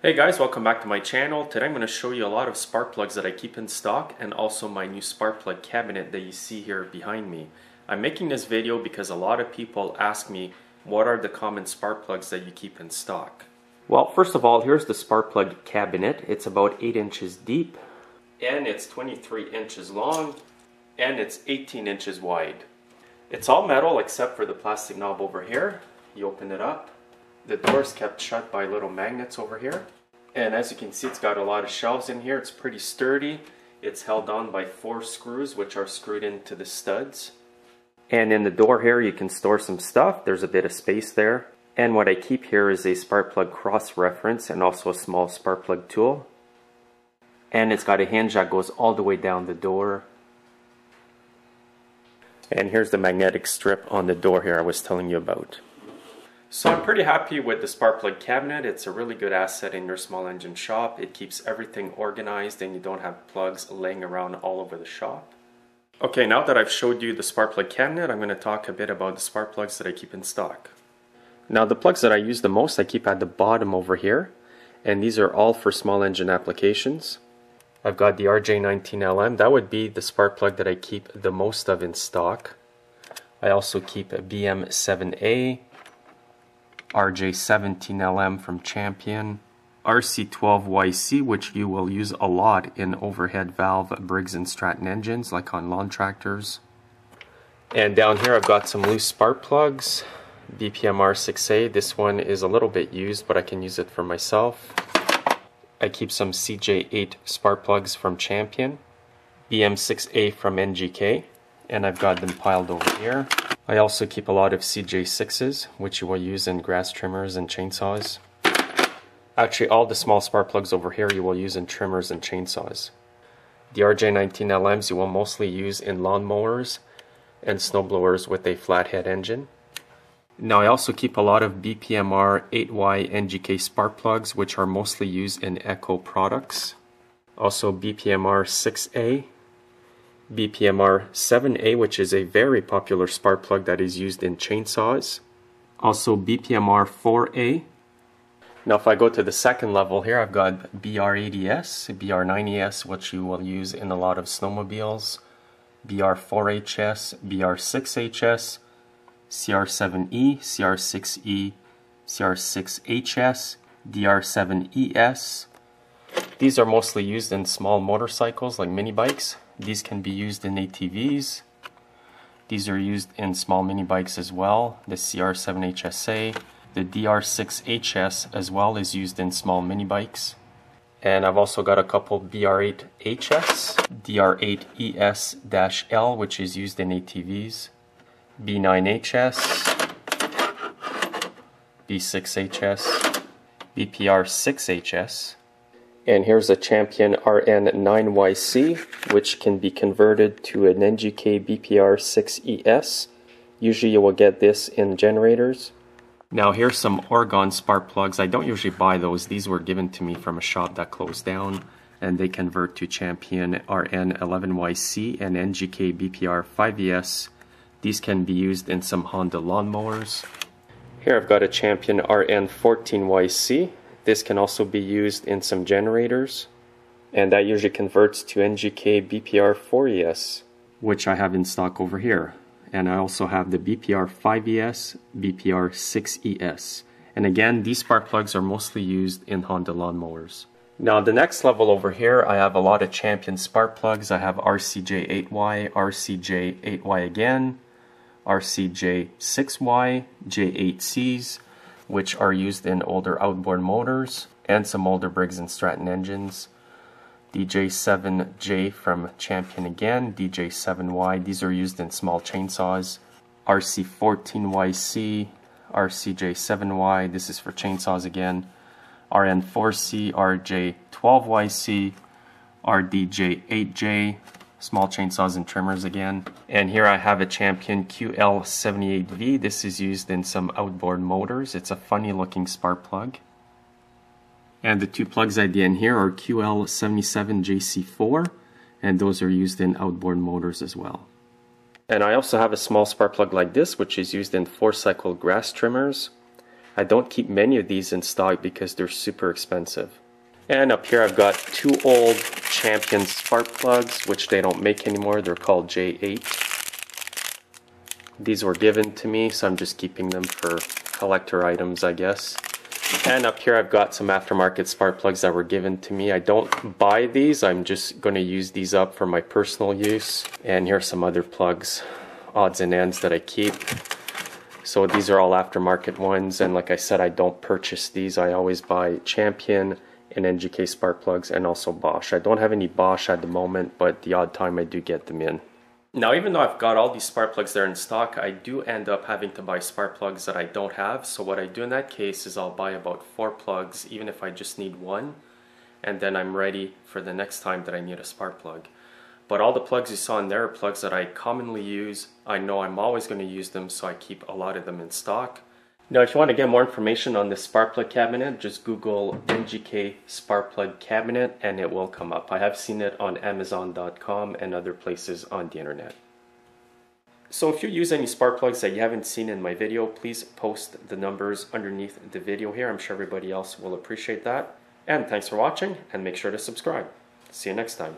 Hey guys, welcome back to my channel. Today I'm going to show you a lot of spark plugs that I keep in stock and also my new spark plug cabinet that you see here behind me. I'm making this video because a lot of people ask me what are the common spark plugs that you keep in stock. Well, first of all, here's the spark plug cabinet. It's about 8 inches deep and it's 23 inches long and it's 18 inches wide. It's all metal except for the plastic knob over here. You open it up. The door's kept shut by little magnets over here. And as you can see, it's got a lot of shelves in here. It's pretty sturdy. It's held on by 4 screws which are screwed into the studs. And in the door here you can store some stuff. There's a bit of space there. And what I keep here is a spark plug cross reference and also a small spark plug tool. And it's got a hinge that goes all the way down the door. And here's the magnetic strip on the door here I was telling you about. So I'm pretty happy with the spark plug cabinet. It's a really good asset in your small engine shop. It keeps everything organized and you don't have plugs laying around all over the shop. Okay, now that I've showed you the spark plug cabinet, I'm going to talk a bit about the spark plugs that I keep in stock. Now the plugs that I use the most I keep at the bottom over here, and these are all for small engine applications. I've got the RJ19LM. That would be the spark plug that I keep the most of in stock. I also keep a BM7A, RJ17LM from Champion, RC12YC, which you will use a lot in overhead valve Briggs & Stratton engines, like on lawn tractors. And down here I've got some loose spark plugs, BPM R6A. This one is a little bit used, but I can use it for myself. I keep some CJ8 spark plugs from Champion, BM6A from NGK, and I've got them piled over here. I also keep a lot of CJ6s, which you will use in grass trimmers and chainsaws. Actually, all the small spark plugs over here you will use in trimmers and chainsaws. The RJ19LMs you will mostly use in lawnmowers and snowblowers with a flathead engine. Now I also keep a lot of BPMR 8Y NGK spark plugs, which are mostly used in Echo products. Also BPMR 6A, BPMR 7A, which is a very popular spark plug that is used in chainsaws. Also BPMR 4A. Now if I go to the second level here, I've got BR80S, BR90S, which you will use in a lot of snowmobiles, BR4HS, BR6HS, CR7E, CR6E, CR6HS, DR7ES. These are mostly used in small motorcycles like mini bikes. These can be used in ATVs. These are used in small mini bikes as well. The CR7HSA, the DR6HS as well is used in small mini bikes. And I've also got a couple BR8HS, DR8ES-L, which is used in ATVs. B9HS, B6HS, BPR6HS, and here's a Champion RN9YC, which can be converted to an NGK BPR6ES. Usually you will get this in generators. Now here's some Oregon spark plugs. I don't usually buy those. These were given to me from a shop that closed down, and they convert to Champion RN11YC and NGK BPR5ES. These can be used in some Honda lawnmowers. Here I've got a Champion RN14YC. This can also be used in some generators. And that usually converts to NGK BPR4ES, which I have in stock over here. And I also have the BPR5ES, BPR6ES. And again, these spark plugs are mostly used in Honda lawnmowers. Now the next level over here, I have a lot of Champion spark plugs. I have RCJ8Y, RCJ8Y again, RCJ6Y, J8Cs, which are used in older outboard motors and some older Briggs & Stratton engines. DJ7J from Champion again, DJ7Y, these are used in small chainsaws. RC14YC, RCJ7Y, this is for chainsaws again. RN4C, RJ12YC, RDJ8J, small chainsaws and trimmers again. And here I have a Champion QL78V. This is used in some outboard motors. It's a funny looking spark plug. And the two plugs I did in here are QL77JC4, and those are used in outboard motors as well. And I also have a small spark plug like this, which is used in 4-cycle grass trimmers. I don't keep many of these in stock because they're super expensive. And up here I've got two old Champion spark plugs, which they don't make anymore. They're called J8. These were given to me, so I'm just keeping them for collector items, I guess. And up here I've got some aftermarket spark plugs that were given to me. I don't buy these, I'm just going to use these up for my personal use. And here's some other plugs, odds and ends that I keep. So these are all aftermarket ones, and like I said, I don't purchase these. I always buy Champion and NGK spark plugs, and also Bosch. I don't have any Bosch at the moment, but the odd time I do get them in. Now, even though I've got all these spark plugs there in stock, I do end up having to buy spark plugs that I don't have. So what I do in that case is I'll buy about 4 plugs, even if I just need one, and then I'm ready for the next time that I need a spark plug. But all the plugs you saw in there are plugs that I commonly use. I know I'm always going to use them, so I keep a lot of them in stock. Now, if you want to get more information on this spark plug cabinet, just Google NGK spark plug cabinet and it will come up. I have seen it on Amazon.com and other places on the internet. So if you use any spark plugs that you haven't seen in my video, please post the numbers underneath the video here. I'm sure everybody else will appreciate that. And thanks for watching, and make sure to subscribe. See you next time.